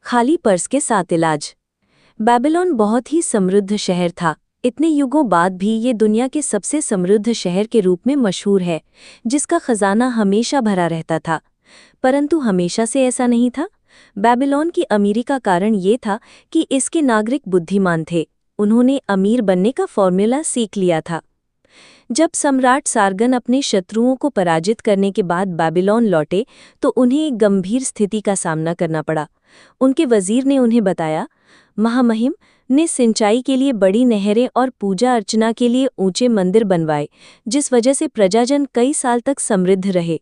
खाली पर्स के साथ इलाज। बेबीलोन बहुत ही समृद्ध शहर था। इतने युगों बाद भी ये दुनिया के सबसे समृद्ध शहर के रूप में मशहूर है, जिसका खजाना हमेशा भरा रहता था। परंतु हमेशा से ऐसा नहीं था। बेबीलोन की अमीरी का कारण ये था कि इसके नागरिक बुद्धिमान थे। उन्होंने अमीर बनने का फॉर्मूला सीख लिया था। जब सम्राट सारगन अपने शत्रुओं को पराजित करने के बाद बेबीलोन लौटे तो उन्हें एक गंभीर स्थिति का सामना करना पड़ा। उनके वजीर ने उन्हें बताया, महामहिम ने सिंचाई के लिए बड़ी नहरें और पूजा अर्चना के लिए ऊंचे मंदिर बनवाए, जिस वजह से प्रजाजन कई साल तक समृद्ध रहे।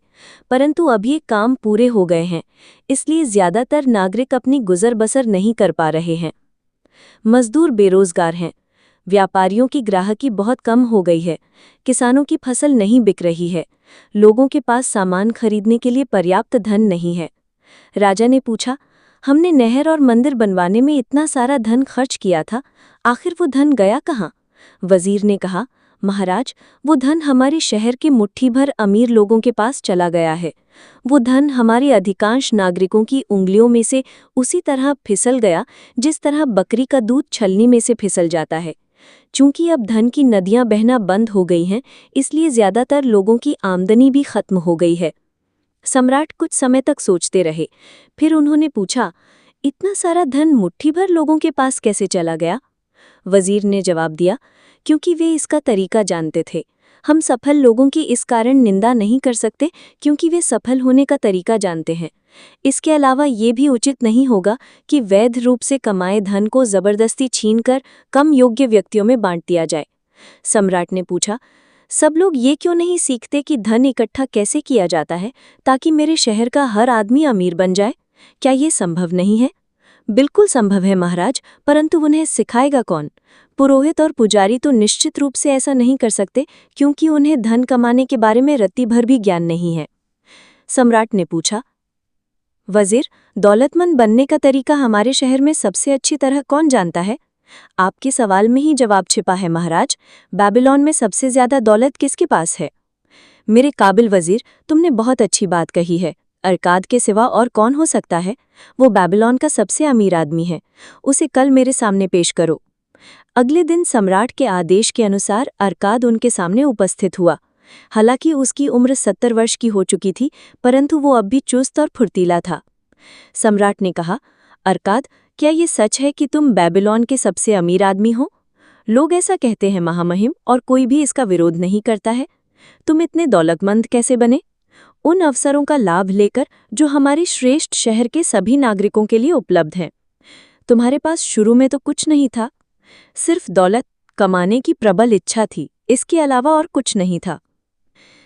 परंतु अब ये काम पूरे हो गए हैं, इसलिए ज्यादातर नागरिक अपनी गुजर बसर नहीं कर पा रहे हैं। मजदूर बेरोजगार हैं। व्यापारियों की ग्राहकी बहुत कम हो गई है। किसानों की फसल नहीं बिक रही है। लोगों के पास सामान खरीदने के लिए पर्याप्त धन नहीं है। राजा ने पूछा, हमने नहर और मंदिर बनवाने में इतना सारा धन खर्च किया था, आखिर वो धन गया कहाँ? वजीर ने कहा, महाराज, वो धन हमारे शहर के मुट्ठी भर अमीर लोगों के पास चला गया है। वो धन हमारे अधिकांश नागरिकों की उंगलियों में से उसी तरह फिसल गया जिस तरह बकरी का दूध छलनी में से फिसल जाता है। चूंकि अब धन की नदियां बहना बंद हो गई हैं, इसलिए ज्यादातर लोगों की आमदनी भी खत्म हो गई है। सम्राट कुछ समय तक सोचते रहे। फिर उन्होंने पूछा, इतना सारा धन मुट्ठी भर लोगों के पास कैसे चला गया? वजीर ने जवाब दिया, क्योंकि वे इसका तरीका जानते थे। हम सफल लोगों की इस कारण निंदा नहीं कर सकते, क्योंकि वे सफल होने का तरीका जानते हैं। इसके अलावा ये भी उचित नहीं होगा कि वैध रूप से कमाए धन को जबरदस्ती छीनकर कम योग्य व्यक्तियों में बांट दिया जाए। सम्राट ने पूछा, सब लोग ये क्यों नहीं सीखते कि धन इकट्ठा कैसे किया जाता है ताकि मेरे शहर का हर आदमी अमीर बन जाए? क्या ये संभव नहीं है? बिल्कुल संभव है महाराज, परंतु उन्हें सिखाएगा कौन? पुरोहित और पुजारी तो निश्चित रूप से ऐसा नहीं कर सकते, क्योंकि उन्हें धन कमाने के बारे में रत्ती भर भी ज्ञान नहीं है। सम्राट ने पूछा, वजीर, दौलतमंद बनने का तरीका हमारे शहर में सबसे अच्छी तरह कौन जानता है? आपके सवाल में ही जवाब छिपा है महाराज। बेबीलोन में सबसे ज्यादा दौलत किसके पास है? मेरे काबिल वजीर, तुमने बहुत अच्छी बात कही है। अरकाद के सिवा और कौन हो सकता है? वो बेबीलोन का सबसे अमीर आदमी है। उसे कल मेरे सामने पेश करो। अगले दिन सम्राट के आदेश के अनुसार अरकाद उनके सामने उपस्थित हुआ। हालांकि उसकी उम्र 70 वर्ष की हो चुकी थी, परंतु वो अब भी चुस्त और फुर्तीला था। सम्राट ने कहा, अरकाद, क्या ये सच है कि तुम बेबीलोन के सबसे अमीर आदमी हो? लोग ऐसा कहते हैं महामहिम, और कोई भी इसका विरोध नहीं करता है। तुम इतने दौलतमंद कैसे बने? उन अवसरों का लाभ लेकर जो हमारे श्रेष्ठ शहर के सभी नागरिकों के लिए उपलब्ध हैं। तुम्हारे पास शुरू में तो कुछ नहीं था, सिर्फ दौलत कमाने की प्रबल इच्छा थी, इसके अलावा और कुछ नहीं था।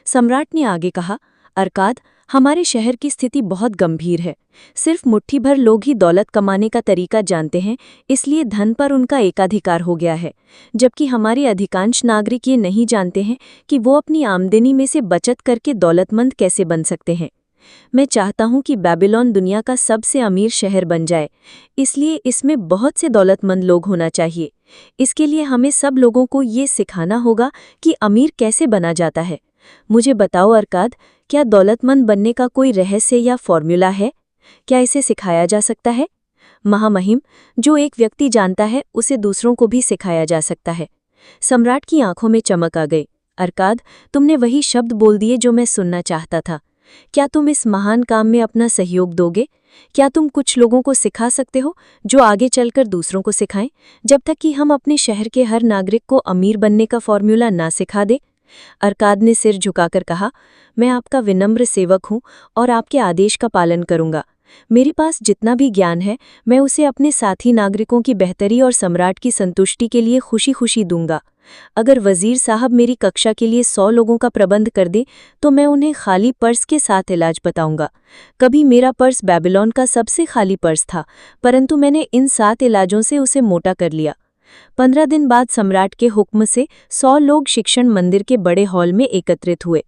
सम्राट ने आगे कहा, अरकाद, हमारे शहर की स्थिति बहुत गंभीर है। सिर्फ मुट्ठी भर लोग ही दौलत कमाने का तरीका जानते हैं, इसलिए धन पर उनका एकाधिकार हो गया है, जबकि हमारे अधिकांश नागरिक ये नहीं जानते हैं कि वो अपनी आमदनी में से बचत करके दौलतमंद कैसे बन सकते हैं। मैं चाहता हूं कि बेबीलोन दुनिया का सबसे अमीर शहर बन जाए, इसलिए इसमें बहुत से दौलतमंद लोग होना चाहिए। इसके लिए हमें सब लोगों को ये सिखाना होगा कि अमीर कैसे बना जाता है। मुझे बताओ अरकाद, क्या दौलतमंद बनने का कोई रहस्य या फॉर्मूला है? क्या इसे सिखाया जा सकता है? महामहिम, जो एक व्यक्ति जानता है उसे दूसरों को भी सिखाया जा सकता है। सम्राट की आंखों में चमक आ गई। अरकाद, तुमने वही शब्द बोल दिए जो मैं सुनना चाहता था। क्या तुम इस महान काम में अपना सहयोग दोगे? क्या तुम कुछ लोगों को सिखा सकते हो जो आगे चलकर दूसरों को सिखाएं, जब तक कि हम अपने शहर के हर नागरिक को अमीर बनने का फॉर्मूला ना सिखा दे? अरकाद ने सिर झुकाकर कहा, मैं आपका विनम्र सेवक हूं और आपके आदेश का पालन करूंगा। मेरे पास जितना भी ज्ञान है, मैं उसे अपने साथी नागरिकों की बेहतरी और सम्राट की संतुष्टि के लिए खुशी खुशी दूंगा। अगर वजीर साहब मेरी कक्षा के लिए 100 लोगों का प्रबंध कर दे, तो मैं उन्हें खाली पर्स के साथ इलाज बताऊंगा। कभी मेरा पर्स बेबीलोन का सबसे खाली पर्स था, परंतु मैंने इन 7 इलाजों से उसे मोटा कर लिया। 15 दिन बाद सम्राट के हुक्म से 100 लोग शिक्षण मंदिर के बड़े हॉल में एकत्रित हुए।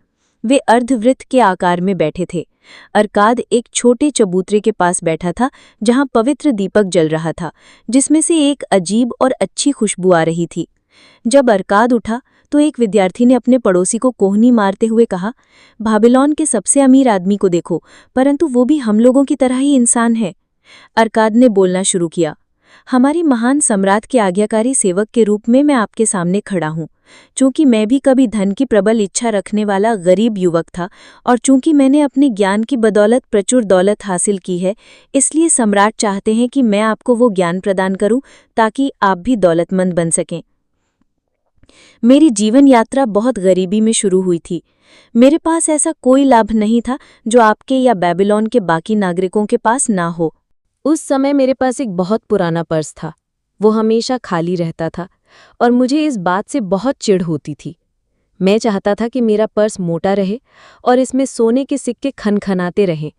वे अर्धवृत्त के आकार में बैठे थे। अरकाद एक छोटे चबूतरे के पास बैठा था, जहां पवित्र दीपक जल रहा था, जिसमें से एक अजीब और अच्छी खुशबू आ रही थी। जब अरकाद उठा तो एक विद्यार्थी ने अपने पड़ोसी को कोहनी मारते हुए कहा, बेबीलोन के सबसे अमीर आदमी को देखो, परंतु वो भी हम लोगों की तरह ही इंसान है। अरकाद ने बोलना शुरू किया। हमारी महान सम्राट के आज्ञाकारी सेवक के रूप में मैं आपके सामने खड़ा हूँ। चूंकि मैं भी कभी धन की प्रबल इच्छा रखने वाला गरीब युवक था और चूंकि मैंने अपने ज्ञान की बदौलत प्रचुर दौलत हासिल की है, इसलिए सम्राट चाहते हैं कि मैं आपको वो ज्ञान प्रदान करूं ताकि आप भी दौलतमंद बन सकें। मेरी जीवन यात्रा बहुत गरीबी में शुरू हुई थी। मेरे पास ऐसा कोई लाभ नहीं था जो आपके या बेबीलोन के बाकी नागरिकों के पास ना हो। उस समय मेरे पास एक बहुत पुराना पर्स था। वो हमेशा खाली रहता था और मुझे इस बात से बहुत चिढ़ होती थी। मैं चाहता था कि मेरा पर्स मोटा रहे और इसमें सोने के सिक्के खनखनाते रहें।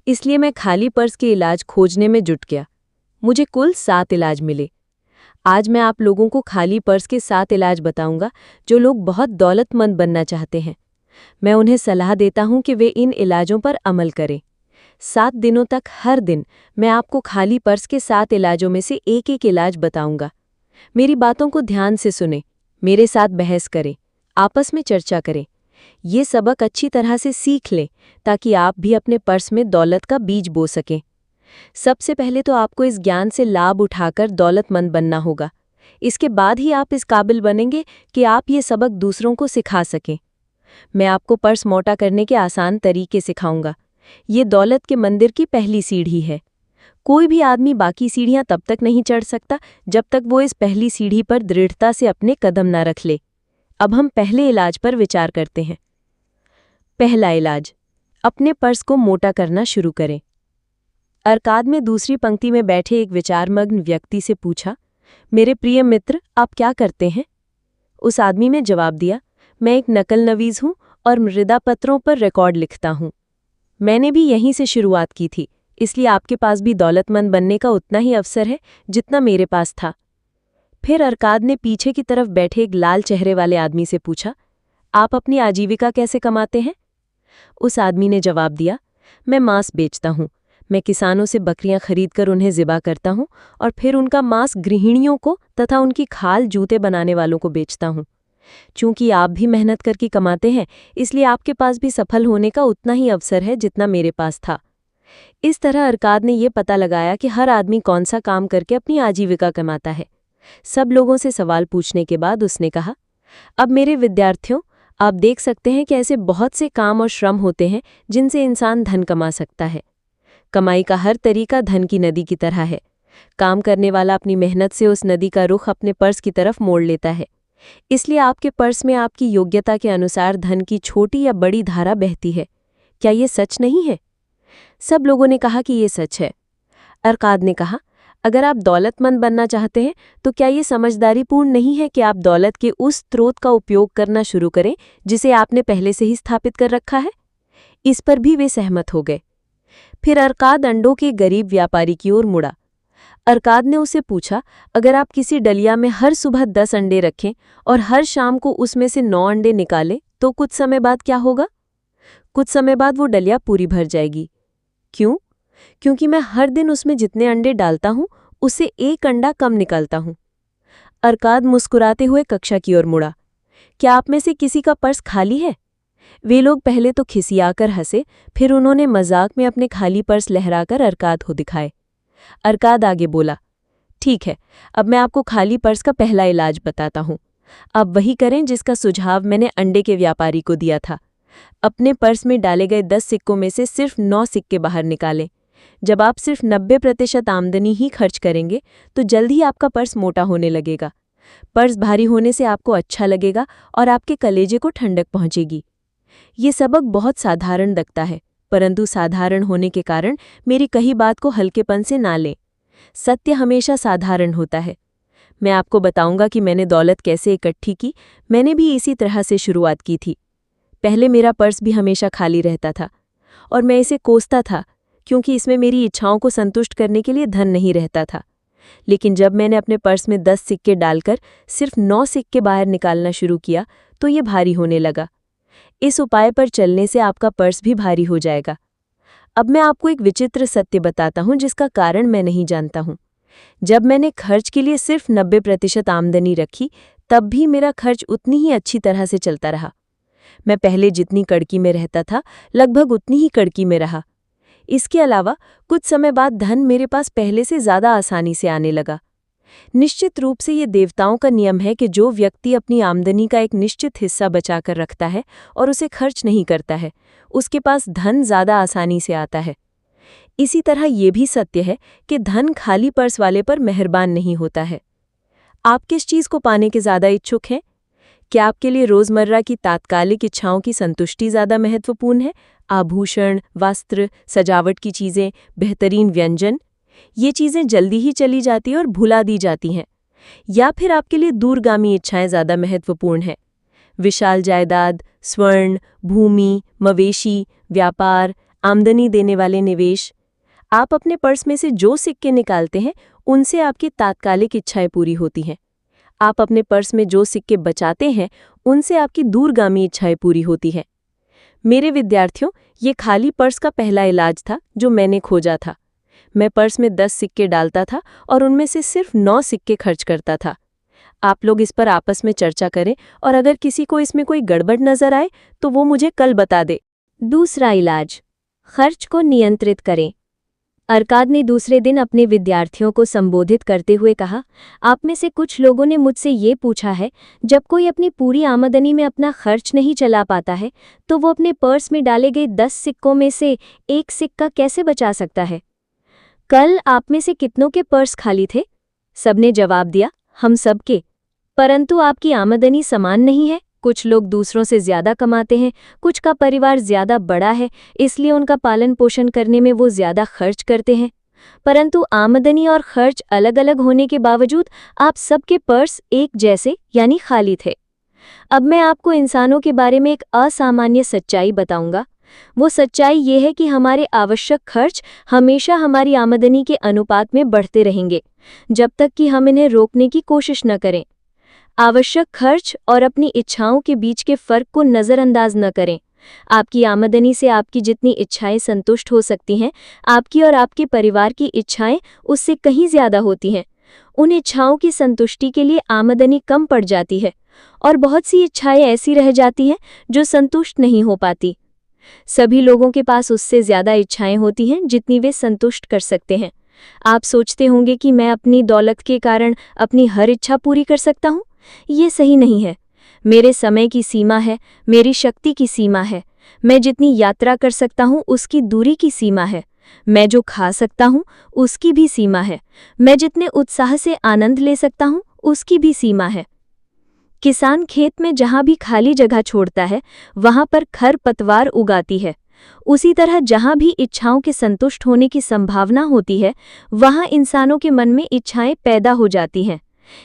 इसलिए मैं खाली पर्स के इलाज खोजने में जुट गया। मुझे कुल 7 इलाज मिले। आज मैं आप लोगों को खाली पर्स के 7 इलाज बताऊंगा जो लोग बहुत दौलतमंद बनना चाहते हैं। मैं उन्हें सलाह देता हूं कि वे इन इलाजों पर अमल करें। 7 दिनों तक हर दिन मैं आपको खाली पर्स के 7 इलाजों में से एक इलाज बताऊंगा। मेरी बातों को ध्यान से सुनें, मेरे साथ बहस करें, आपस में चर्चा करें। ये सबक अच्छी तरह से सीख लें ताकि आप भी अपने पर्स में दौलत का बीज बो सकें। सबसे पहले तो आपको इस ज्ञान से लाभ उठाकर दौलतमंद बनना होगा। इसके बाद ही आप इस काबिल बनेंगे कि आप ये सबक दूसरों को सिखा सकें। मैं आपको पर्स मोटा करने के आसान तरीके सिखाऊंगा। ये दौलत के मंदिर की पहली सीढ़ी है। कोई भी आदमी बाकी सीढ़ियां तब तक नहीं चढ़ सकता जब तक वो इस पहली सीढ़ी पर दृढ़ता से अपने कदम न रख ले। अब हम पहले इलाज पर विचार करते हैं। पहला इलाज, अपने पर्स को मोटा करना शुरू करें। अरकाद में दूसरी पंक्ति में बैठे एक विचारमग्न व्यक्ति से पूछा, मेरे प्रिय मित्र, आप क्या करते हैं? उस आदमी ने जवाब दिया, मैं एक नकल नवीज हूं और मृदा पत्रों पर रिकॉर्ड लिखता हूं। मैंने भी यहीं से शुरुआत की थी, इसलिए आपके पास भी दौलतमंद बनने का उतना ही अवसर है जितना मेरे पास था। फिर अरकाद ने पीछे की तरफ बैठे एक लाल चेहरे वाले आदमी से पूछा, आप अपनी आजीविका कैसे कमाते हैं? उस आदमी ने जवाब दिया, मैं मांस बेचता हूं। मैं किसानों से बकरियां खरीदकर उन्हें ज़िबा करता हूं और फिर उनका मांस गृहिणियों को तथा उनकी खाल जूते बनाने वालों को बेचता हूं। चूंकि आप भी मेहनत करके कमाते हैं, इसलिए आपके पास भी सफल होने का उतना ही अवसर है जितना मेरे पास था। इस तरह अरकाद ने यह पता लगाया कि हर आदमी कौन सा काम करके अपनी आजीविका कमाता है। सब लोगों से सवाल पूछने के बाद उसने कहा, अब मेरे विद्यार्थियों, आप देख सकते हैं कि ऐसे बहुत से काम और श्रम होते हैं जिनसे इंसान धन कमा सकता है। कमाई का हर तरीका धन की नदी की तरह है। काम करने वाला अपनी मेहनत से उस नदी का रुख अपने पर्स की तरफ मोड़ लेता है। इसलिए आपके पर्स में आपकी योग्यता के अनुसार धन की छोटी या बड़ी धारा बहती है। क्या ये सच नहीं है? सब लोगों ने कहा कि ये सच है। अरकाद ने कहा, अगर आप दौलतमंद बनना चाहते हैं तो क्या ये समझदारीपूर्ण नहीं है कि आप दौलत के उस स्रोत का उपयोग करना शुरू करें जिसे आपने पहले से ही स्थापित कर रखा है? इस पर भी वे सहमत हो गए। फिर अरकाद अंडों के गरीब व्यापारी की ओर मुड़ा। अरकाद ने उसे पूछा, अगर आप किसी डलिया में हर सुबह 10 अंडे रखें और हर शाम को उसमें से 9 अंडे निकालें तो कुछ समय बाद क्या होगा? कुछ समय बाद वो डलिया पूरी भर जाएगी। क्यों? क्योंकि मैं हर दिन उसमें जितने अंडे डालता हूं उससे 1 अंडा कम निकालता हूं। अरकाद मुस्कुराते हुए कक्षा की ओर मुड़ा। क्या आप में से किसी का पर्स खाली है? वे लोग पहले तो खिसियाकर हंसे, फिर उन्होंने मजाक में अपने खाली पर्स लहराकर अरकाद को दिखाए। अरकाद आगे बोला, ठीक है, अब मैं आपको खाली पर्स का पहला इलाज बताता हूं। आप वही करें जिसका सुझाव मैंने अंडे के व्यापारी को दिया था। अपने पर्स में डाले गए 10 सिक्कों में से सिर्फ 9 सिक्के बाहर निकालें। जब आप सिर्फ 90% आमदनी ही खर्च करेंगे तो जल्द ही आपका पर्स मोटा होने लगेगा। पर्स भारी होने से आपको अच्छा लगेगा और आपके कलेजे को ठंडक पहुंचेगी। ये सबक बहुत साधारण लगता है, परंतु साधारण होने के कारण मेरी कही बात को हल्केपन से ना लें। सत्य हमेशा साधारण होता है। मैं आपको बताऊंगा कि मैंने दौलत कैसे इकट्ठी की। मैंने भी इसी तरह से शुरुआत की थी। पहले मेरा पर्स भी हमेशा खाली रहता था और मैं इसे कोसता था क्योंकि इसमें मेरी इच्छाओं को संतुष्ट करने के लिए धन नहीं रहता था। लेकिन जब मैंने अपने पर्स में 10 सिक्के डालकर सिर्फ 9 सिक्के बाहर निकालना शुरू किया तो ये भारी होने लगा। इस उपाय पर चलने से आपका पर्स भी भारी हो जाएगा। अब मैं आपको एक विचित्र सत्य बताता हूं जिसका कारण मैं नहीं जानता हूं। जब मैंने खर्च के लिए सिर्फ 90% आमदनी रखी, तब भी मेरा खर्च उतनी ही अच्छी तरह से चलता रहा। मैं पहले जितनी कड़की में रहता था लगभग उतनी ही कड़की में रहा। इसके अलावा कुछ समय बाद धन मेरे पास पहले से ज़्यादा आसानी से आने लगा। निश्चित रूप से ये देवताओं का नियम है कि जो व्यक्ति अपनी आमदनी का एक निश्चित हिस्सा बचाकर रखता है और उसे खर्च नहीं करता है, उसके पास धन ज़्यादा आसानी से आता है। इसी तरह ये भी सत्य है कि धन खाली पर्स वाले पर मेहरबान नहीं होता है। आप किस चीज़ को पाने के ज़्यादा इच्छुक हैं? क्या आपके लिए रोज़मर्रा की तात्कालिक इच्छाओं की संतुष्टि ज़्यादा महत्वपूर्ण है? आभूषण, वस्त्र, सजावट की चीज़ें, बेहतरीन व्यंजन, ये चीज़ें जल्दी ही चली जाती और भुला दी जाती हैं। या फिर आपके लिए दूरगामी इच्छाएं ज़्यादा महत्वपूर्ण हैं? विशाल जायदाद, स्वर्ण, भूमि, मवेशी, व्यापार, आमदनी देने वाले निवेश। आप अपने पर्स में से जो सिक्के निकालते हैं, उनसे आपकी तात्कालिक इच्छाएं पूरी होती हैं। आप अपने पर्स में जो सिक्के बचाते हैं, उनसे आपकी दूरगामी इच्छाएं पूरी होती हैं। मेरे विद्यार्थियों, ये खाली पर्स का पहला इलाज था जो मैंने खोजा था। मैं पर्स में 10 सिक्के डालता था और उनमें से सिर्फ 9 सिक्के खर्च करता था। आप लोग इस पर आपस में चर्चा करें और अगर किसी को इसमें कोई गड़बड़ नजर आए तो वो मुझे कल बता दे। दूसरा इलाज, खर्च को नियंत्रित करें। अरकाद ने दूसरे दिन अपने विद्यार्थियों को संबोधित करते हुए कहा, आप में से कुछ लोगों ने मुझसे ये पूछा है, जब कोई अपनी पूरी आमदनी में अपना खर्च नहीं चला पाता है तो वो अपने पर्स में डाले गए 10 सिक्कों में से एक सिक्का कैसे बचा सकता है। कल आप में से कितनों के पर्स खाली थे? सबने जवाब दिया, हम सबके। परंतु आपकी आमदनी समान नहीं है। कुछ लोग दूसरों से ज्यादा कमाते हैं, कुछ का परिवार ज्यादा बड़ा है, इसलिए उनका पालन पोषण करने में वो ज्यादा खर्च करते हैं। परंतु आमदनी और खर्च अलग अलग होने के बावजूद आप सबके पर्स एक जैसे यानी खाली थे। अब मैं आपको इंसानों के बारे में एक असामान्य सच्चाई बताऊंगा। वो सच्चाई ये है कि हमारे आवश्यक खर्च हमेशा हमारी आमदनी के अनुपात में बढ़ते रहेंगे, जब तक कि हम इन्हें रोकने की कोशिश न करें। आवश्यक खर्च और अपनी इच्छाओं के बीच के फर्क को नज़रअंदाज न करें। आपकी आमदनी से आपकी जितनी इच्छाएं संतुष्ट हो सकती हैं, आपकी और आपके परिवार की इच्छाएं उससे कहीं ज़्यादा होती हैं। उन इच्छाओं की संतुष्टि के लिए आमदनी कम पड़ जाती है और बहुत सी इच्छाएं ऐसी रह जाती हैं जो संतुष्ट नहीं हो पाती। सभी लोगों के पास उससे ज़्यादा इच्छाएं होती हैं जितनी वे संतुष्ट कर सकते हैं। आप सोचते होंगे कि मैं अपनी दौलत के कारण अपनी हर इच्छा पूरी कर सकता हूँ। ये सही नहीं है। मेरे समय की सीमा है, मेरी शक्ति की सीमा है, मैं जितनी यात्रा कर सकता हूँ उसकी दूरी की सीमा है, मैं जो खा सकता हूँ उसकी भी सीमा है, मैं जितने उत्साह से आनंद ले सकता हूँ उसकी भी सीमा है। किसान खेत में जहाँ भी खाली जगह छोड़ता है वहाँ पर खरपतवार उगाती है। उसी तरह जहाँ भी इच्छाओं के संतुष्ट होने की संभावना होती है वहाँ इंसानों के मन में इच्छाएं पैदा हो जाती हैं।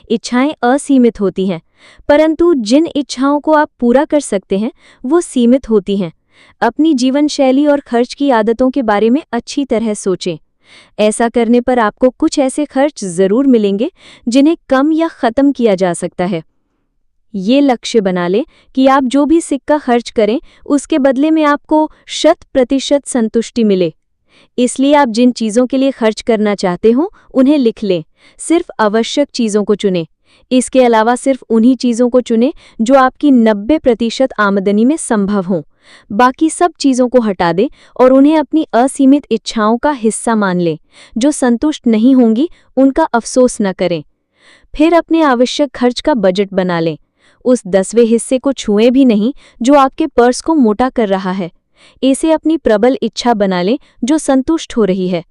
इच्छाएं असीमित होती हैं, परंतु जिन इच्छाओं को आप पूरा कर सकते हैं वो सीमित होती हैं। अपनी जीवन शैली और खर्च की आदतों के बारे में अच्छी तरह सोचें। ऐसा करने पर आपको कुछ ऐसे खर्च जरूर मिलेंगे जिन्हें कम या खत्म किया जा सकता है। ये लक्ष्य बना लें कि आप जो भी सिक्का खर्च करें उसके बदले में आपको 100% संतुष्टि मिले। इसलिए आप जिन चीज़ों के लिए खर्च करना चाहते हो उन्हें लिख लें। सिर्फ आवश्यक चीज़ों को चुनें। इसके अलावा सिर्फ उन्हीं चीज़ों को चुनें जो आपकी 90% आमदनी में संभव हों। बाकी सब चीज़ों को हटा दें और उन्हें अपनी असीमित इच्छाओं का हिस्सा मान लें। जो संतुष्ट नहीं होंगी उनका अफसोस न करें। फिर अपने आवश्यक खर्च का बजट बना लें। उस 10वें हिस्से को छुएं भी नहीं जो आपके पर्स को मोटा कर रहा है। इसे अपनी प्रबल इच्छा बना लें जो संतुष्ट हो रही है।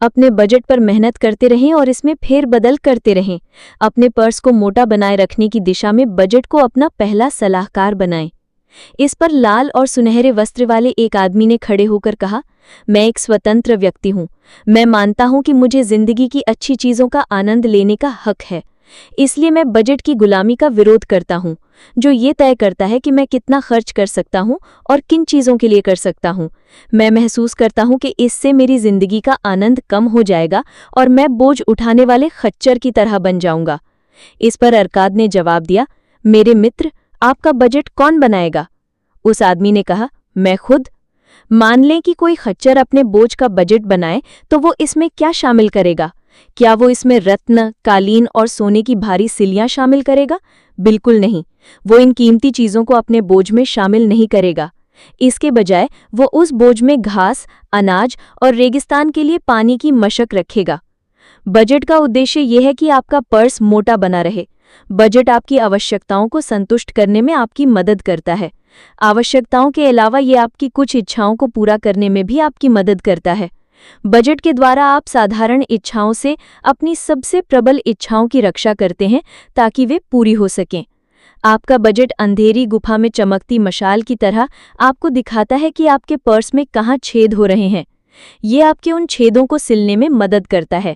अपने बजट पर मेहनत करते रहें और इसमें फेरबदल करते रहें। अपने पर्स को मोटा बनाए रखने की दिशा में बजट को अपना पहला सलाहकार बनाएं। इस पर लाल और सुनहरे वस्त्र वाले एक आदमी ने खड़े होकर कहा, मैं एक स्वतंत्र व्यक्ति हूँ। मैं मानता हूँ कि मुझे जिंदगी की अच्छी चीज़ों का आनंद लेने का हक है। इसलिए मैं बजट की गुलामी का विरोध करता हूँ, जो ये तय करता है कि मैं कितना खर्च कर सकता हूँ और किन चीज़ों के लिए कर सकता हूँ। मैं महसूस करता हूँ कि इससे मेरी जिंदगी का आनंद कम हो जाएगा और मैं बोझ उठाने वाले खच्चर की तरह बन जाऊंगा। इस पर अरकाद ने जवाब दिया, मेरे मित्र, आपका बजट कौन बनाएगा? उस आदमी ने कहा, मैं खुद। मान लें कि कोई खच्चर अपने बोझ का बजट बनाए तो वो इसमें क्या शामिल करेगा? क्या वो इसमें रत्न, कालीन और सोने की भारी सिलियां शामिल करेगा? बिल्कुल नहीं। वो इन कीमती चीज़ों को अपने बोझ में शामिल नहीं करेगा। इसके बजाय वो उस बोझ में घास, अनाज और रेगिस्तान के लिए पानी की मशक रखेगा। बजट का उद्देश्य यह है कि आपका पर्स मोटा बना रहे। बजट आपकी आवश्यकताओं को संतुष्ट करने में आपकी मदद करता है। आवश्यकताओं के अलावा ये आपकी कुछ इच्छाओं को पूरा करने में भी आपकी मदद करता है। बजट के द्वारा आप साधारण इच्छाओं से अपनी सबसे प्रबल इच्छाओं की रक्षा करते हैं ताकि वे पूरी हो सकें। आपका बजट अंधेरी गुफा में चमकती मशाल की तरह आपको दिखाता है कि आपके पर्स में कहाँ छेद हो रहे हैं। ये आपके उन छेदों को सिलने में मदद करता है।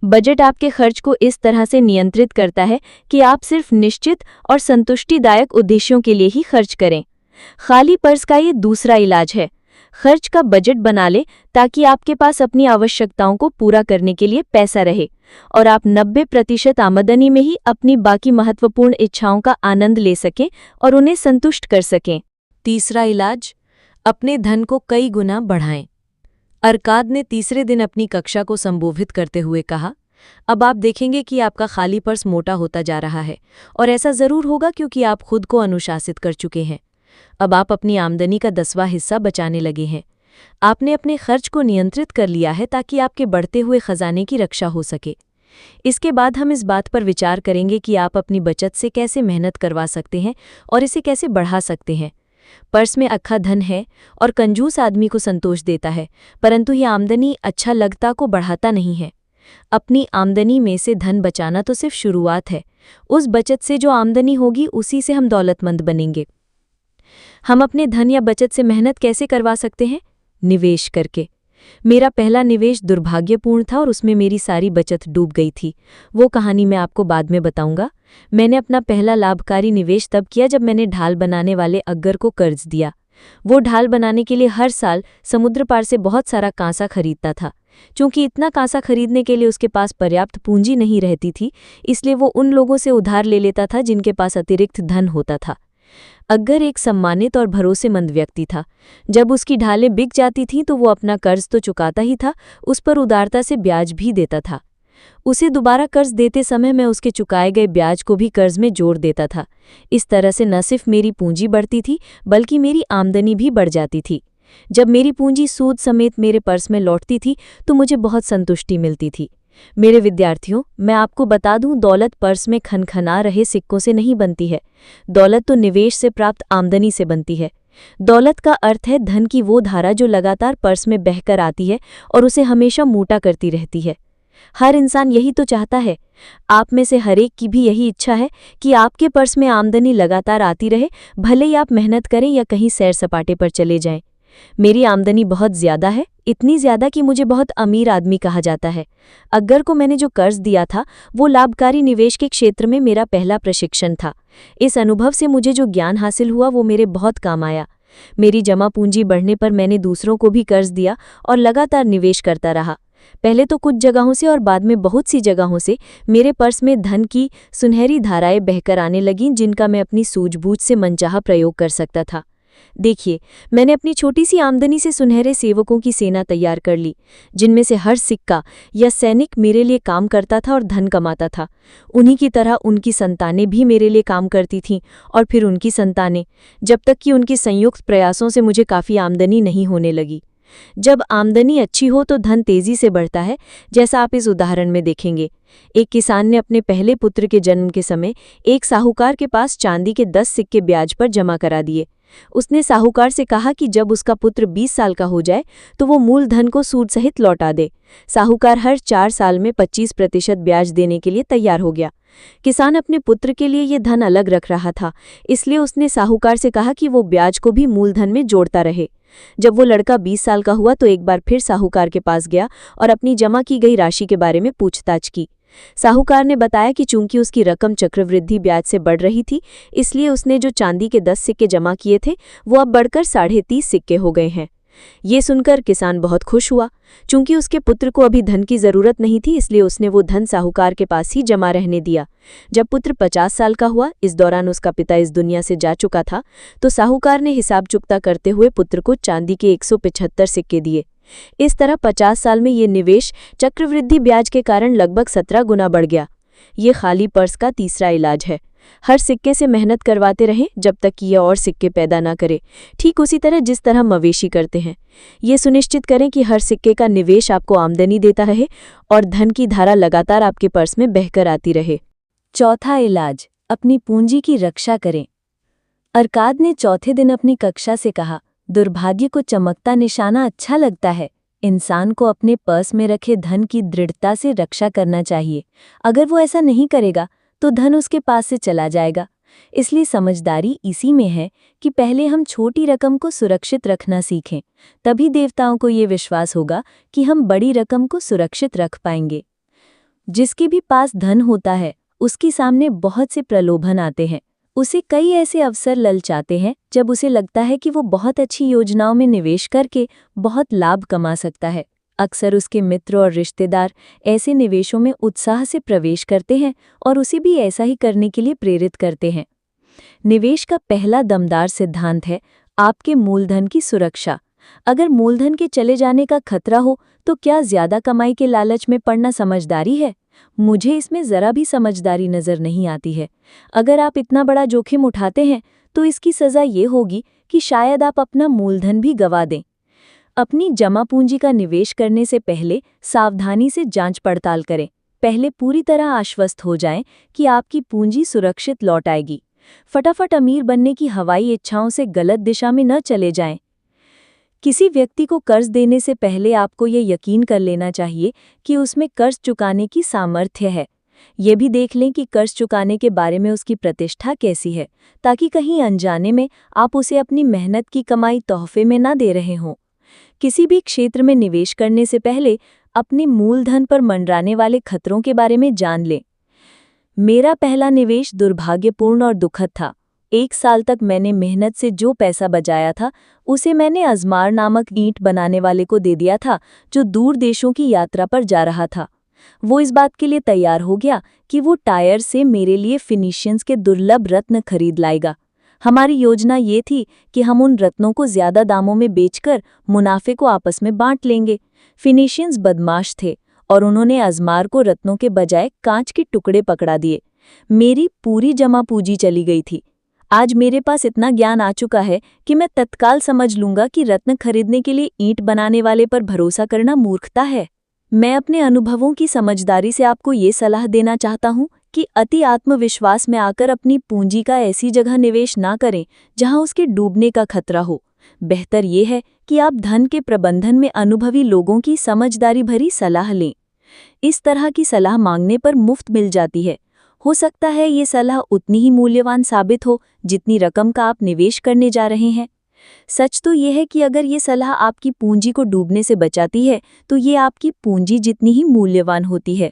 बजट आपके खर्च को इस तरह से नियंत्रित करता है कि आप सिर्फ निश्चित और संतुष्टिदायक उद्देश्यों के लिए ही खर्च करें। खाली पर्स का ये दूसरा इलाज है। खर्च का बजट बना ले ताकि आपके पास अपनी आवश्यकताओं को पूरा करने के लिए पैसा रहे और आप 90% आमदनी में ही अपनी बाकी महत्वपूर्ण इच्छाओं का आनंद ले सकें और उन्हें संतुष्ट कर सकें। तीसरा इलाज, अपने धन को कई गुना बढ़ाएं। अरकाद ने तीसरे दिन अपनी कक्षा को संबोधित करते हुए कहा, अब आप देखेंगे कि आपका खाली पर्स मोटा होता जा रहा है और ऐसा जरूर होगा क्योंकि आप खुद को अनुशासित कर चुके हैं। अब आप अपनी आमदनी का 10वां हिस्सा बचाने लगे हैं। आपने अपने खर्च को नियंत्रित कर लिया है ताकि आपके बढ़ते हुए खजाने की रक्षा हो सके। इसके बाद हम इस बात पर विचार करेंगे कि आप अपनी बचत से कैसे मेहनत करवा सकते हैं और इसे कैसे बढ़ा सकते हैं। पर्स में अक्खा धन है और कंजूस आदमी को संतोष देता है, परंतु यह आमदनी अच्छा लगता को बढ़ाता नहीं है। अपनी आमदनी में से धन बचाना तो सिर्फ शुरुआत है। उस बचत से जो आमदनी होगी उसी से हम दौलतमंद बनेंगे। हम अपने धन या बचत से मेहनत कैसे करवा सकते हैं? निवेश करके। मेरा पहला निवेश दुर्भाग्यपूर्ण था और उसमें मेरी सारी बचत डूब गई थी। वो कहानी मैं आपको बाद में बताऊंगा। मैंने अपना पहला लाभकारी निवेश तब किया जब मैंने ढाल बनाने वाले अग्गर को कर्ज दिया। वो ढाल बनाने के लिए हर साल समुद्र पार से बहुत सारा कांसा खरीदता था। चूंकि इतना कांसा खरीदने के लिए उसके पास पर्याप्त पूंजी नहीं रहती थी, इसलिए वो उन लोगों से उधार ले लेता था जिनके पास अतिरिक्त धन होता था। अग्गर एक सम्मानित और भरोसेमंद व्यक्ति था। जब उसकी ढालें बिक जाती थीं तो वो अपना कर्ज तो चुकाता ही था, उस पर उदारता से ब्याज भी देता था। उसे दोबारा कर्ज देते समय मैं उसके चुकाए गए ब्याज को भी कर्ज में जोड़ देता था। इस तरह से न सिर्फ मेरी पूंजी बढ़ती थी बल्कि मेरी आमदनी भी बढ़ जाती थी। जब मेरी पूंजी सूद समेत मेरे पर्स में लौटती थी तो मुझे बहुत संतुष्टि मिलती थी। मेरे विद्यार्थियों, मैं आपको बता दूं, दौलत पर्स में खनखना रहे सिक्कों से नहीं बनती है। दौलत तो निवेश से प्राप्त आमदनी से बनती है। दौलत का अर्थ है धन की वो धारा जो लगातार पर्स में बहकर आती है और उसे हमेशा मोटा करती रहती है। हर इंसान यही तो चाहता है। आप में से हर एक की भी यही इच्छा है कि आपके पर्स में आमदनी लगातार आती रहे, भले ही आप मेहनत करें या कहीं सैर सपाटे पर चले जाएं। मेरी आमदनी बहुत ज्यादा है, इतनी ज्यादा कि मुझे बहुत अमीर आदमी कहा जाता है। अग्गर को मैंने जो कर्ज दिया था वो लाभकारी निवेश के क्षेत्र में मेरा पहला प्रशिक्षण था। इस अनुभव से मुझे जो ज्ञान हासिल हुआ वो मेरे बहुत काम आया। मेरी जमा पूंजी बढ़ने पर मैंने दूसरों को भी कर्ज दिया और लगातार निवेश करता रहा। पहले तो कुछ जगहों से और बाद में बहुत सी जगहों से मेरे पर्स में धन की सुनहरी धाराएं बहकर आने लगीं जिनका मैं अपनी सूझबूझ से मनचाहा प्रयोग कर सकता था। देखिए, मैंने अपनी छोटी सी आमदनी से सुनहरे सेवकों की सेना तैयार कर ली, जिनमें से हर सिक्का या सैनिक मेरे लिए काम करता था और धन कमाता था। उन्हीं की तरह उनकी संतानें भी मेरे लिए काम करती थीं और फिर उनकी संतानें, जब तक कि उनकी संयुक्त प्रयासों से मुझे काफ़ी आमदनी नहीं होने लगी। जब आमदनी अच्छी हो तो धन तेजी से बढ़ता है, जैसा आप इस उदाहरण में देखेंगे। एक किसान ने अपने पहले पुत्र के जन्म के समय एक साहूकार के पास चांदी के 10 सिक्के ब्याज पर जमा करा दिए। उसने साहूकार से कहा कि जब उसका पुत्र 20 साल का हो जाए तो वो मूल धन को सूद सहित लौटा दे। साहूकार हर 4 साल में 25% ब्याज देने के लिए तैयार हो गया। किसान अपने पुत्र के लिए ये धन अलग रख रहा था, इसलिए उसने साहूकार से कहा कि वो ब्याज को भी मूलधन में जोड़ता रहे। जब वो लड़का 20 साल का हुआ तो एक बार फिर साहूकार के पास गया और अपनी जमा की गई राशि के बारे में पूछताछ की। साहूकार ने बताया कि चूंकि उसकी रकम चक्रवृद्धि ब्याज से बढ़ रही थी, इसलिए उसने जो चांदी के 10 सिक्के जमा किए थे वो अब बढ़कर 30.5 सिक्के हो गए हैं। ये सुनकर किसान बहुत खुश हुआ। चूंकि उसके पुत्र को अभी धन की जरूरत नहीं थी, इसलिए उसने वो धन साहूकार के पास ही जमा रहने दिया। जब पुत्र 50 साल का हुआ, इस दौरान उसका पिता इस दुनिया से जा चुका था, तो साहूकार ने हिसाब चुकता करते हुए पुत्र को चांदी के 175 सिक्के दिए। इस तरह 50 साल में ये निवेश चक्रवृद्धि ब्याज के कारण लगभग 17 गुना बढ़ गया। ये खाली पर्स का तीसरा इलाज है। हर सिक्के से मेहनत करवाते रहें जब तक कि यह और सिक्के पैदा ना करे, ठीक उसी तरह जिस तरह मवेशी करते हैं। ये सुनिश्चित करें कि हर सिक्के का निवेश आपको आमदनी देता रहे और धन की धारा लगातार आपके पर्स में बहकर आती रहे। चौथा इलाज, अपनी पूंजी की रक्षा करें। अरकाद ने चौथे दिन अपनी कक्षा से कहा, दुर्भाग्य को चमकता निशाना अच्छा लगता है। इंसान को अपने पर्स में रखे धन की दृढ़ता से रक्षा करना चाहिए। अगर वो ऐसा नहीं करेगा तो धन उसके पास से चला जाएगा। इसलिए समझदारी इसी में है कि पहले हम छोटी रकम को सुरक्षित रखना सीखें, तभी देवताओं को ये विश्वास होगा कि हम बड़ी रकम को सुरक्षित रख पाएंगे। जिसके भी पास धन होता है उसके सामने बहुत से प्रलोभन आते हैं। उसे कई ऐसे अवसर ललचाते हैं जब उसे लगता है कि वो बहुत अच्छी योजनाओं में निवेश करके बहुत लाभ कमा सकता है। अक्सर उसके मित्र और रिश्तेदार ऐसे निवेशों में उत्साह से प्रवेश करते हैं और उसे भी ऐसा ही करने के लिए प्रेरित करते हैं। निवेश का पहला दमदार सिद्धांत है आपके मूलधन की सुरक्षा। अगर मूलधन के चले जाने का खतरा हो तो क्या ज्यादा कमाई के लालच में पड़ना समझदारी है? मुझे इसमें जरा भी समझदारी नजर नहीं आती है। अगर आप इतना बड़ा जोखिम उठाते हैं तो इसकी सजा ये होगी कि शायद आप अपना मूलधन भी गंवा दें। अपनी जमा पूंजी का निवेश करने से पहले सावधानी से जांच पड़ताल करें। पहले पूरी तरह आश्वस्त हो जाएं कि आपकी पूंजी सुरक्षित लौट आएगी। फटाफट अमीर बनने की हवाई इच्छाओं से गलत दिशा में न चले जाएं। किसी व्यक्ति को कर्ज देने से पहले आपको ये यकीन कर लेना चाहिए कि उसमें कर्ज चुकाने की सामर्थ्य है। ये भी देख लें कि कर्ज चुकाने के बारे में उसकी प्रतिष्ठा कैसी है, ताकि कहीं अनजाने में आप उसे अपनी मेहनत की कमाई तोहफे में ना दे रहे हों। किसी भी क्षेत्र में निवेश करने से पहले अपने मूलधन पर मंडराने वाले खतरों के बारे में जान लें। मेरा पहला निवेश दुर्भाग्यपूर्ण और दुखद था। 1 साल तक मैंने मेहनत से जो पैसा बचाया था उसे मैंने अजमार नामक ईंट बनाने वाले को दे दिया था, जो दूर देशों की यात्रा पर जा रहा था। वो इस बात के लिए तैयार हो गया कि वो टायर से मेरे लिए फिनिशियंस के दुर्लभ रत्न खरीद लाएगा। हमारी योजना ये थी कि हम उन रत्नों को ज्यादा दामों में बेचकर मुनाफे को आपस में बांट लेंगे। फिनिशियंस बदमाश थे और उन्होंने अजमार को रत्नों के बजाय कांच के टुकड़े पकड़ा दिए। मेरी पूरी जमा पूंजी चली गई थी। आज मेरे पास इतना ज्ञान आ चुका है कि मैं तत्काल समझ लूंगा कि रत्न खरीदने के लिए ईंट बनाने वाले पर भरोसा करना मूर्खता है। मैं अपने अनुभवों की समझदारी से आपको ये सलाह देना चाहता हूँ कि अति आत्मविश्वास में आकर अपनी पूंजी का ऐसी जगह निवेश ना करें जहां उसके डूबने का खतरा हो। बेहतर ये है कि आप धन के प्रबंधन में अनुभवी लोगों की समझदारी भरी सलाह लें। इस तरह की सलाह मांगने पर मुफ्त मिल जाती है। हो सकता है ये सलाह उतनी ही मूल्यवान साबित हो जितनी रकम का आप निवेश करने जा रहे हैं। सच तो ये है कि अगर ये सलाह आपकी पूंजी को डूबने से बचाती है तो ये आपकी पूंजी जितनी ही मूल्यवान होती है।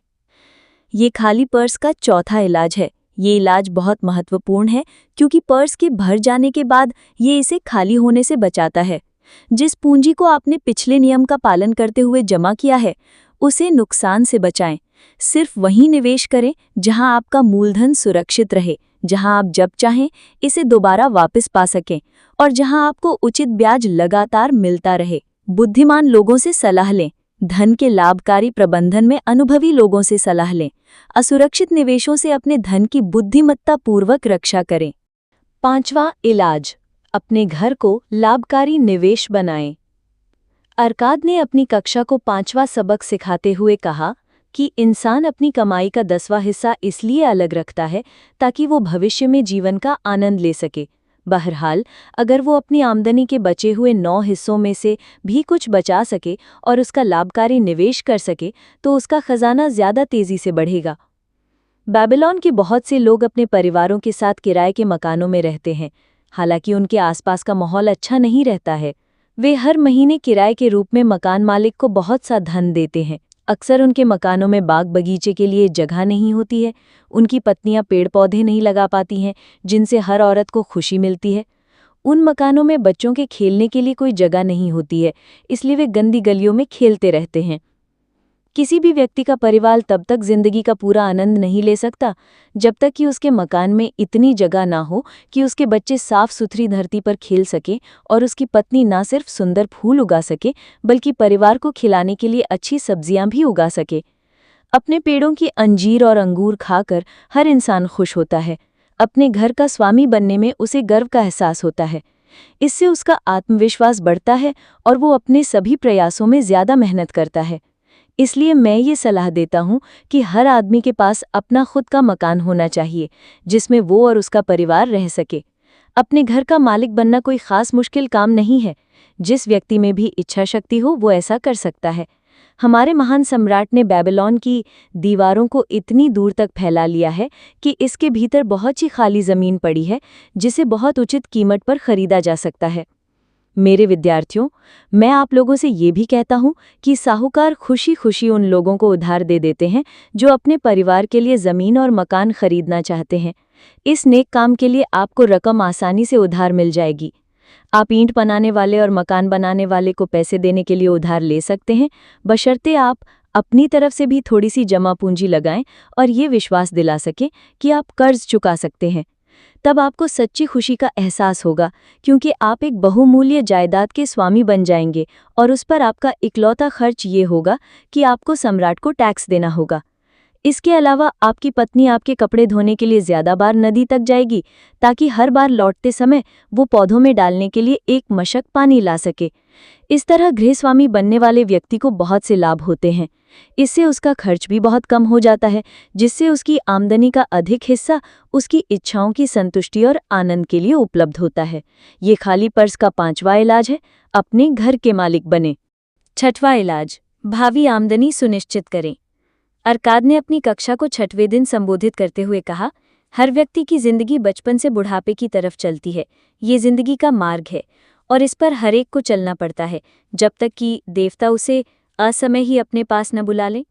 ये खाली पर्स का चौथा इलाज है। ये इलाज बहुत महत्वपूर्ण है क्योंकि पर्स के भर जाने के बाद ये इसे खाली होने से बचाता है। जिस पूंजी को आपने पिछले नियम का पालन करते हुए जमा किया है उसे नुकसान से बचाएं। सिर्फ वहीं निवेश करें जहां आपका मूलधन सुरक्षित रहे, जहां आप जब चाहें इसे दोबारा वापस पा सकें और जहां आपको उचित ब्याज लगातार मिलता रहे। बुद्धिमान लोगों से सलाह लें। धन के लाभकारी प्रबंधन में अनुभवी लोगों से सलाह लें। असुरक्षित निवेशों से अपने धन की बुद्धिमत्तापूर्वक रक्षा करें। 5वां इलाज, अपने घर को लाभकारी निवेश बनाएं। अरकाद ने अपनी कक्षा को 5वां सबक सिखाते हुए कहा कि इंसान अपनी कमाई का 10वां हिस्सा इसलिए अलग रखता है ताकि वो भविष्य में जीवन का आनंद ले सके। बहरहाल, अगर वो अपनी आमदनी के बचे हुए 9 हिस्सों में से भी कुछ बचा सके और उसका लाभकारी निवेश कर सके तो उसका खजाना ज्यादा तेजी से बढ़ेगा। बेबीलोन के बहुत से लोग अपने परिवारों के साथ किराए के मकानों में रहते हैं। हालांकि उनके आसपास का माहौल अच्छा नहीं रहता है। वे हर महीने किराए के रूप में मकान मालिक को बहुत सा धन देते हैं। अक्सर उनके मकानों में बाग बगीचे के लिए जगह नहीं होती है। उनकी पत्नियां पेड़ पौधे नहीं लगा पाती हैं जिनसे हर औरत को खुशी मिलती है। उन मकानों में बच्चों के खेलने के लिए कोई जगह नहीं होती है, इसलिए वे गंदी गलियों में खेलते रहते हैं। किसी भी व्यक्ति का परिवार तब तक जिंदगी का पूरा आनंद नहीं ले सकता जब तक कि उसके मकान में इतनी जगह ना हो कि उसके बच्चे साफ सुथरी धरती पर खेल सके और उसकी पत्नी ना सिर्फ सुंदर फूल उगा सके बल्कि परिवार को खिलाने के लिए अच्छी सब्जियां भी उगा सके। अपने पेड़ों की अंजीर और अंगूर खाकर हर इंसान खुश होता है। अपने घर का स्वामी बनने में उसे गर्व का एहसास होता है। इससे उसका आत्मविश्वास बढ़ता है और वो अपने सभी प्रयासों में ज्यादा मेहनत करता है। इसलिए मैं ये सलाह देता हूँ कि हर आदमी के पास अपना खुद का मकान होना चाहिए, जिसमें वो और उसका परिवार रह सके। अपने घर का मालिक बनना कोई खास मुश्किल काम नहीं है। जिस व्यक्ति में भी इच्छा शक्ति हो वो ऐसा कर सकता है। हमारे महान सम्राट ने बेबीलोन की दीवारों को इतनी दूर तक फैला लिया है कि इसके भीतर बहुत सी खाली जमीन पड़ी है, जिसे बहुत उचित कीमत पर खरीदा जा सकता है। मेरे विद्यार्थियों, मैं आप लोगों से ये भी कहता हूँ कि साहूकार खुशी खुशी उन लोगों को उधार दे देते हैं जो अपने परिवार के लिए ज़मीन और मकान खरीदना चाहते हैं। इस नेक काम के लिए आपको रकम आसानी से उधार मिल जाएगी। आप ईंट बनाने वाले और मकान बनाने वाले को पैसे देने के लिए उधार ले सकते हैं, बशर्ते आप अपनी तरफ से भी थोड़ी सी जमा पूंजी लगाएं और ये विश्वास दिला सकें कि आप कर्ज चुका सकते हैं। तब आपको सच्ची खुशी का एहसास होगा, क्योंकि आप एक बहुमूल्य जायदाद के स्वामी बन जाएंगे और उस पर आपका इकलौता खर्च ये होगा कि आपको सम्राट को टैक्स देना होगा। इसके अलावा आपकी पत्नी आपके कपड़े धोने के लिए ज्यादा बार नदी तक जाएगी, ताकि हर बार लौटते समय वो पौधों में डालने के लिए एक मशक पानी ला सके। इस तरह गृहस्वामी बनने वाले व्यक्ति को बहुत से लाभ होते हैं। इससे उसका खर्च भी बहुत कम हो जाता है, जिससे उसकी आमदनी का अधिक हिस्सा उसकी इच्छाओं की संतुष्टि और आनंद के लिए उपलब्ध होता है। ये खाली पर्स का 5वां इलाज है, अपने घर के मालिक बने। 6वां इलाज, भावी आमदनी सुनिश्चित करें। अरकाद ने अपनी कक्षा को 6वें दिन संबोधित करते हुए कहा, हर व्यक्ति की जिंदगी बचपन से बुढ़ापे की तरफ चलती है। ये जिंदगी का मार्ग है और इस पर हर एक को चलना पड़ता है, जब तक कि देवता उसे असमय ही अपने पास न बुला लें।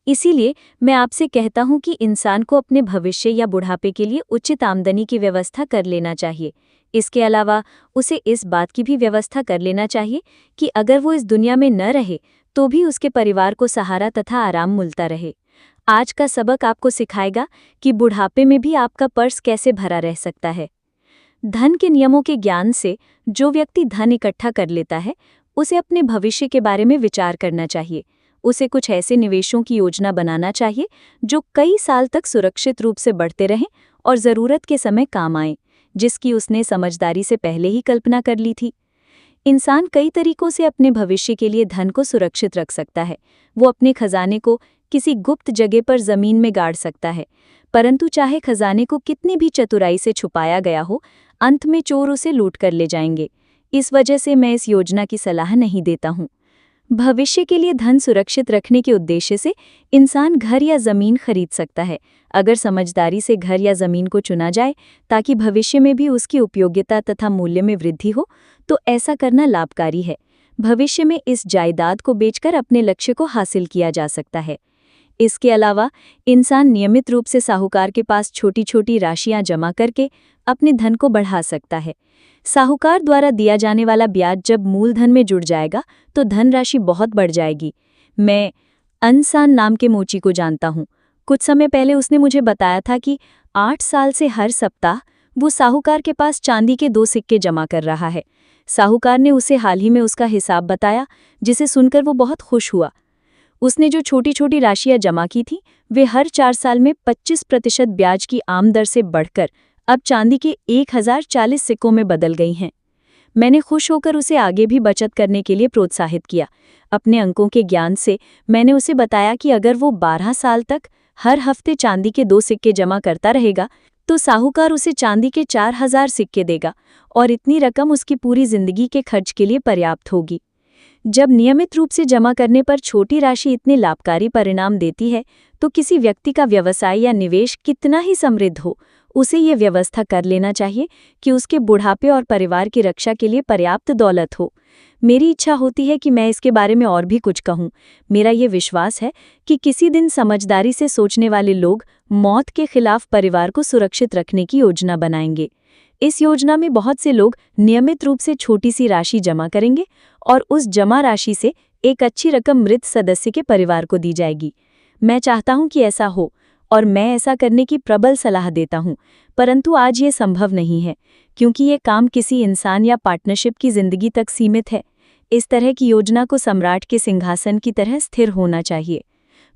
इसीलिए मैं आपसे कहता हूं कि इंसान को अपने भविष्य या बुढ़ापे के लिए उचित आमदनी की व्यवस्था कर लेना चाहिए। इसके अलावा उसे इस बात की भी व्यवस्था कर लेना चाहिए कि अगर वो इस दुनिया में न रहे तो भी उसके परिवार को सहारा तथा आराम मिलता रहे। आज का सबक आपको सिखाएगा कि बुढ़ापे में भी आपका पर्स कैसे भरा रह सकता है। धन के नियमों के ज्ञान से जो व्यक्ति धन इकट्ठा कर लेता है, उसे अपने भविष्य के बारे में विचार करना चाहिए। उसे कुछ ऐसे निवेशों की योजना बनाना चाहिए जो कई साल तक सुरक्षित रूप से बढ़ते रहें और ज़रूरत के समय काम आएं, जिसकी उसने समझदारी से पहले ही कल्पना कर ली थी। इंसान कई तरीकों से अपने भविष्य के लिए धन को सुरक्षित रख सकता है। वो अपने खजाने को किसी गुप्त जगह पर जमीन में गाड़ सकता है, परंतु चाहे खजाने को कितनी भी चतुराई से छुपाया गया हो, अंत में चोर उसे लूट कर ले जाएंगे। इस वजह से मैं इस योजना की सलाह नहीं देता हूँ। भविष्य के लिए धन सुरक्षित रखने के उद्देश्य से इंसान घर या जमीन खरीद सकता है। अगर समझदारी से घर या जमीन को चुना जाए ताकि भविष्य में भी उसकी उपयोगिता तथा मूल्य में वृद्धि हो, तो ऐसा करना लाभकारी है। भविष्य में इस जायदाद को बेचकर अपने लक्ष्य को हासिल किया जा सकता है। इसके अलावा इंसान नियमित रूप से साहूकार के पास छोटी छोटी राशियां जमा करके अपने धन को बढ़ा सकता है। साहूकार द्वारा दिया जाने वाला ब्याज जब मूलधन में जुड़ जाएगा तो धनराशि बहुत बढ़ जाएगी। मैं अनसान नाम के मोची को जानता हूँ। कुछ समय पहले उसने मुझे बताया था कि 8 साल से हर सप्ताह वो साहूकार के पास चांदी के 2 सिक्के जमा कर रहा है। साहूकार ने उसे हाल ही में उसका हिसाब बताया, जिसे सुनकर वो बहुत खुश हुआ। उसने जो छोटी छोटी राशियां जमा की थी, वे हर 4 साल में 25% ब्याज की आम दर से बढ़कर अब चांदी के 1040 सिक्कों में बदल गई हैं। मैंने खुश होकर उसे आगे भी बचत करने के लिए प्रोत्साहित किया। अपने अंकों के ज्ञान से मैंने उसे बताया कि अगर वो 12 साल तक हर हफ्ते चांदी के 2 सिक्के जमा करता रहेगा तो साहूकार उसे चांदी के 4000 सिक्के देगा और इतनी रकम उसकी पूरी जिंदगी के खर्च के लिए पर्याप्त होगी। जब नियमित रूप से जमा करने पर छोटी राशि इतने लाभकारी परिणाम देती है, तो किसी व्यक्ति का व्यवसाय या निवेश कितना ही समृद्ध हो, उसे ये व्यवस्था कर लेना चाहिए कि उसके बुढ़ापे और परिवार की रक्षा के लिए पर्याप्त दौलत हो। मेरी इच्छा होती है कि मैं इसके बारे में और भी कुछ कहूँ। मेरा ये विश्वास है कि किसी दिन समझदारी से सोचने वाले लोग मौत के खिलाफ परिवार को सुरक्षित रखने की योजना बनाएंगे। इस योजना में बहुत से लोग नियमित रूप से छोटी सी राशि जमा करेंगे और उस जमा राशि से एक अच्छी रकम मृत सदस्य के परिवार को दी जाएगी। मैं चाहता हूं कि ऐसा हो और मैं ऐसा करने की प्रबल सलाह देता हूं, परंतु आज ये संभव नहीं है क्योंकि ये काम किसी इंसान या पार्टनरशिप की जिंदगी तक सीमित है। इस तरह की योजना को सम्राट के सिंहासन की तरह स्थिर होना चाहिए।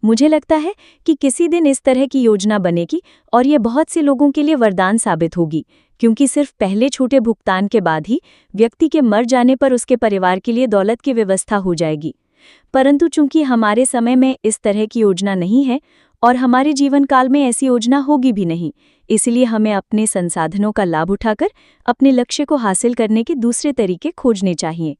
मुझे लगता है कि किसी दिन इस तरह की योजना बनेगी और ये बहुत से लोगों के लिए वरदान साबित होगी, क्योंकि सिर्फ पहले छोटे भुगतान के बाद ही व्यक्ति के मर जाने पर उसके परिवार के लिए दौलत की व्यवस्था हो जाएगी। परंतु चूंकि हमारे समय में इस तरह की योजना नहीं है और हमारे जीवन काल में ऐसी योजना होगी भी नहीं, इसलिए हमें अपने संसाधनों का लाभ उठाकर अपने लक्ष्य को हासिल करने के दूसरे तरीके खोजने चाहिए।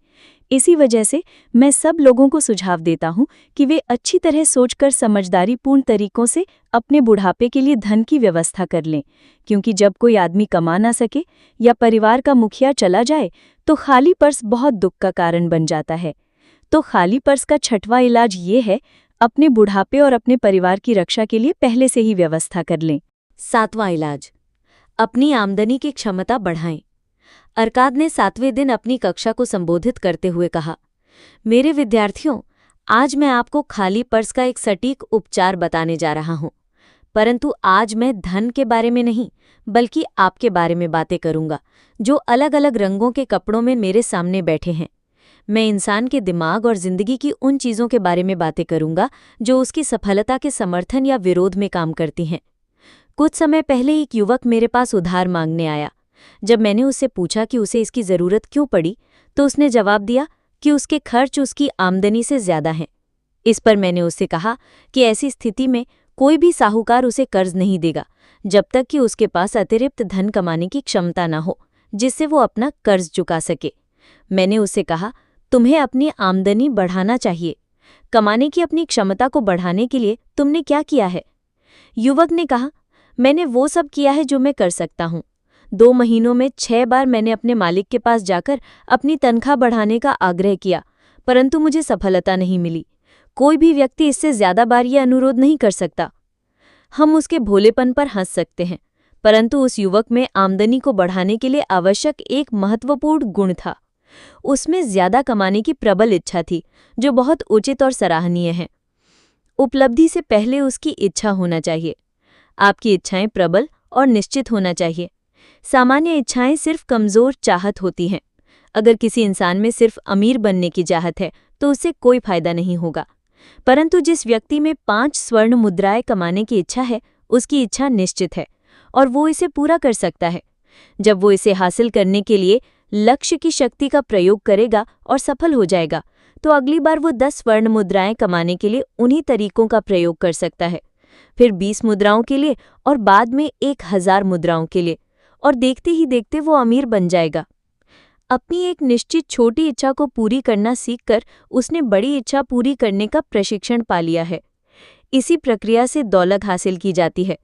इसी वजह से मैं सब लोगों को सुझाव देता हूं कि वे अच्छी तरह सोचकर समझदारीपूर्ण तरीकों से अपने बुढ़ापे के लिए धन की व्यवस्था कर लें, क्योंकि जब कोई आदमी कमा ना सके या परिवार का मुखिया चला जाए तो खाली पर्स बहुत दुख का कारण बन जाता है। तो खाली पर्स का छठवां इलाज ये है, अपने बुढ़ापे और अपने परिवार की रक्षा के लिए पहले से ही व्यवस्था कर लें। 7वां इलाज, अपनी आमदनी की क्षमता बढ़ाएं। अरकाद ने 7वें दिन अपनी कक्षा को संबोधित करते हुए कहा, मेरे विद्यार्थियों, आज मैं आपको खाली पर्स का एक सटीक उपचार बताने जा रहा हूं। परंतु आज मैं धन के बारे में नहीं, बल्कि आपके बारे में बातें करूंगा, जो अलग अलग रंगों के कपड़ों में मेरे सामने बैठे हैं। मैं इंसान के दिमाग और जिंदगी की उन चीज़ों के बारे में बातें करूंगा जो उसकी सफलता के समर्थन या विरोध में काम करती हैं। कुछ समय पहले एक युवक मेरे पास उधार मांगने आया। जब मैंने उससे पूछा कि उसे इसकी ज़रूरत क्यों पड़ी, तो उसने जवाब दिया कि उसके खर्च उसकी आमदनी से ज़्यादा हैं। इस पर मैंने उससे कहा कि ऐसी स्थिति में कोई भी साहूकार उसे कर्ज नहीं देगा, जब तक कि उसके पास अतिरिक्त धन कमाने की क्षमता न हो, जिससे वो अपना कर्ज चुका सके। मैंने उससे कहा, तुम्हें अपनी आमदनी बढ़ाना चाहिए। कमाने की अपनी क्षमता को बढ़ाने के लिए तुमने क्या किया है? युवक ने कहा, मैंने वो सब किया है जो मैं कर सकता हूँ। 2 महीनों में 6 बार मैंने अपने मालिक के पास जाकर अपनी तनख्वाह बढ़ाने का आग्रह किया, परंतु मुझे सफलता नहीं मिली। कोई भी व्यक्ति इससे ज्यादा बार यह अनुरोध नहीं कर सकता। हम उसके भोलेपन पर हंस सकते हैं, परंतु उस युवक में आमदनी को बढ़ाने के लिए आवश्यक एक महत्वपूर्ण गुण था। उसमें ज्यादा कमाने की प्रबल इच्छा थी, जो बहुत उचित और सराहनीय है। उपलब्धि से पहले उसकी इच्छा होना चाहिए। आपकी इच्छाएं प्रबल और निश्चित होना चाहिए। सामान्य इच्छाएं सिर्फ कमजोर चाहत होती हैं। अगर किसी इंसान में सिर्फ अमीर बनने की चाहत है तो उससे कोई फायदा नहीं होगा। परंतु जिस व्यक्ति में 5 स्वर्ण मुद्राएं कमाने की इच्छा है, उसकी इच्छा निश्चित है और वो इसे पूरा कर सकता है। जब वो इसे हासिल करने के लिए लक्ष्य की शक्ति का प्रयोग करेगा और सफल हो जाएगा, तो अगली बार वो 10 स्वर्ण मुद्राएं कमाने के लिए उन्हीं तरीकों का प्रयोग कर सकता है, फिर 20 मुद्राओं के लिए और बाद में 1000 मुद्राओं के लिए, और देखते ही देखते वो अमीर बन जाएगा। अपनी एक निश्चित छोटी इच्छा को पूरी करना सीखकर उसने बड़ी इच्छा पूरी करने का प्रशिक्षण पा लिया है। इसी प्रक्रिया से दौलत हासिल की जाती है,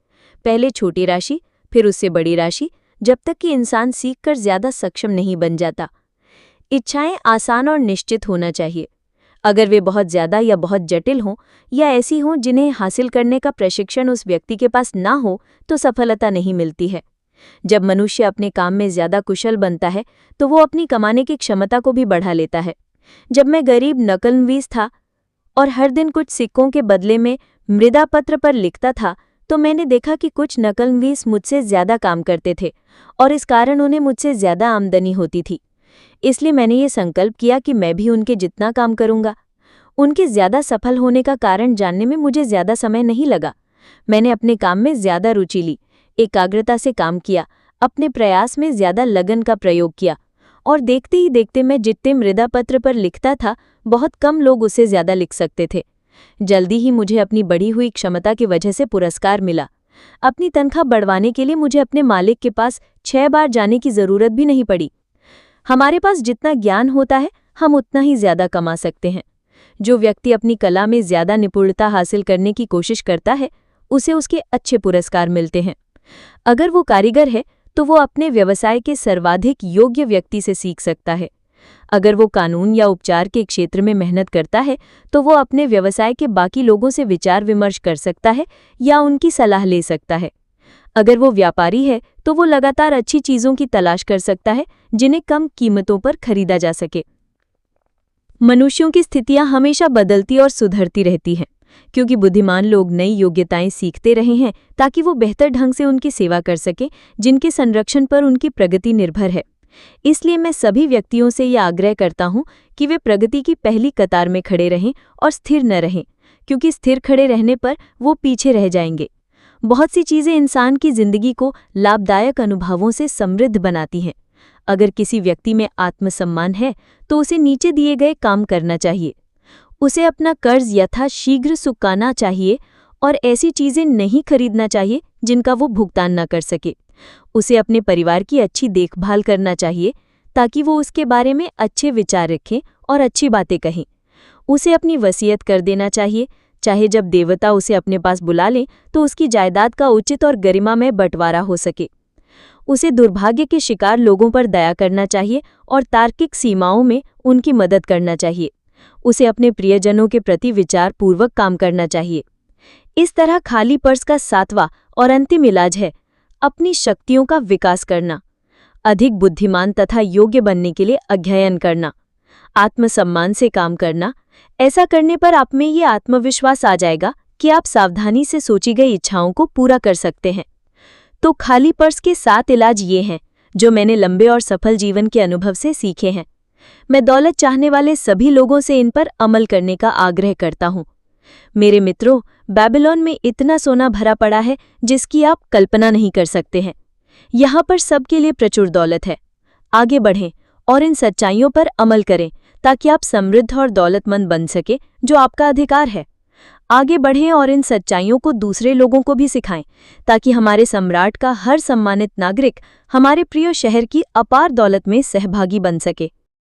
पहले छोटी राशि, फिर उससे बड़ी राशि, जब तक कि इंसान सीखकर ज्यादा सक्षम नहीं बन जाता। इच्छाएं आसान और निश्चित होना चाहिए। अगर वे बहुत ज्यादा या बहुत जटिल हों या ऐसी हों जिन्हें हासिल करने का प्रशिक्षण उस व्यक्ति के पास ना हो, तो सफलता नहीं मिलती है। जब मनुष्य अपने काम में ज्यादा कुशल बनता है तो वो अपनी कमाने की क्षमता को भी बढ़ा लेता है। जब मैं गरीब नकलनवीस था और हर दिन कुछ सिक्कों के बदले में मृदा पत्र पर लिखता था, तो मैंने देखा कि कुछ नकलनवीस मुझसे ज्यादा काम करते थे और इस कारण उन्हें मुझसे ज्यादा आमदनी होती थी। इसलिए मैंने ये संकल्प किया कि मैं भी उनके जितना काम करूंगा। उनके ज्यादा सफल होने का कारण जानने में मुझे ज्यादा समय नहीं लगा। मैंने अपने काम में ज्यादा रुचि ली, एकाग्रता से काम किया, अपने प्रयास में ज्यादा लगन का प्रयोग किया, और देखते ही देखते मैं जितने मृदा पत्र पर लिखता था, बहुत कम लोग उससे ज्यादा लिख सकते थे। जल्दी ही मुझे अपनी बढ़ी हुई क्षमता की वजह से पुरस्कार मिला। अपनी तनख्वाह बढ़वाने के लिए मुझे अपने मालिक के पास 6 बार जाने की जरूरत भी नहीं पड़ी। हमारे पास जितना ज्ञान होता है, हम उतना ही ज्यादा कमा सकते हैं। जो व्यक्ति अपनी कला में ज्यादा निपुणता हासिल करने की कोशिश करता है, उसे उसके अच्छे पुरस्कार मिलते हैं। अगर वो कारीगर है तो वो अपने व्यवसाय के सर्वाधिक योग्य व्यक्ति से सीख सकता है। अगर वो कानून या उपचार के क्षेत्र में मेहनत करता है तो वो अपने व्यवसाय के बाकी लोगों से विचार विमर्श कर सकता है या उनकी सलाह ले सकता है। अगर वो व्यापारी है तो वो लगातार अच्छी चीजों की तलाश कर सकता है जिन्हें कम कीमतों पर खरीदा जा सके। मनुष्यों की स्थितियां हमेशा बदलती और सुधरती रहती हैं, क्योंकि बुद्धिमान लोग नई योग्यताएं सीखते रहे हैं ताकि वो बेहतर ढंग से उनकी सेवा कर सकें, जिनके संरक्षण पर उनकी प्रगति निर्भर है। इसलिए मैं सभी व्यक्तियों से यह आग्रह करता हूं कि वे प्रगति की पहली कतार में खड़े रहें और स्थिर न रहें, क्योंकि स्थिर खड़े रहने पर वो पीछे रह जाएंगे। बहुत सी चीज़ें इंसान की जिंदगी को लाभदायक अनुभवों से समृद्ध बनाती हैं। अगर किसी व्यक्ति में आत्मसम्मान है तो उसे नीचे दिए गए काम करना चाहिए। उसे अपना कर्ज यथाशीघ्र चुकाना चाहिए और ऐसी चीज़ें नहीं खरीदना चाहिए जिनका वो भुगतान न कर सके। उसे अपने परिवार की अच्छी देखभाल करना चाहिए ताकि वो उसके बारे में अच्छे विचार रखें और अच्छी बातें कहें। उसे अपनी वसीयत कर देना चाहिए, चाहे जब देवता उसे अपने पास बुला लें तो उसकी जायदाद का उचित और गरिमामय बंटवारा हो सके। उसे दुर्भाग्य के शिकार लोगों पर दया करना चाहिए और तार्किक सीमाओं में उनकी मदद करना चाहिए। उसे अपने प्रियजनों के प्रति विचारपूर्वक काम करना चाहिए। इस तरह खाली पर्स का 7वां और अंतिम इलाज है अपनी शक्तियों का विकास करना, अधिक बुद्धिमान तथा योग्य बनने के लिए अध्ययन करना, आत्मसम्मान से काम करना। ऐसा करने पर आप में ये आत्मविश्वास आ जाएगा कि आप सावधानी से सोची गई इच्छाओं को पूरा कर सकते हैं। तो खाली पर्स के 7 इलाज ये हैं जो मैंने लंबे और सफल जीवन के अनुभव से सीखे हैं। मैं दौलत चाहने वाले सभी लोगों से इन पर अमल करने का आग्रह करता हूँ। मेरे मित्रों, बेबीलोन में इतना सोना भरा पड़ा है जिसकी आप कल्पना नहीं कर सकते हैं। यहाँ पर सबके लिए प्रचुर दौलत है। आगे बढ़ें और इन सच्चाइयों पर अमल करें ताकि आप समृद्ध और दौलतमंद बन सके, जो आपका अधिकार है। आगे बढ़ें और इन सच्चाइयों को दूसरे लोगों को भी सिखाएं ताकि हमारे सम्राट का हर सम्मानित नागरिक हमारे प्रिय शहर की अपार दौलत में सहभागी बन सके।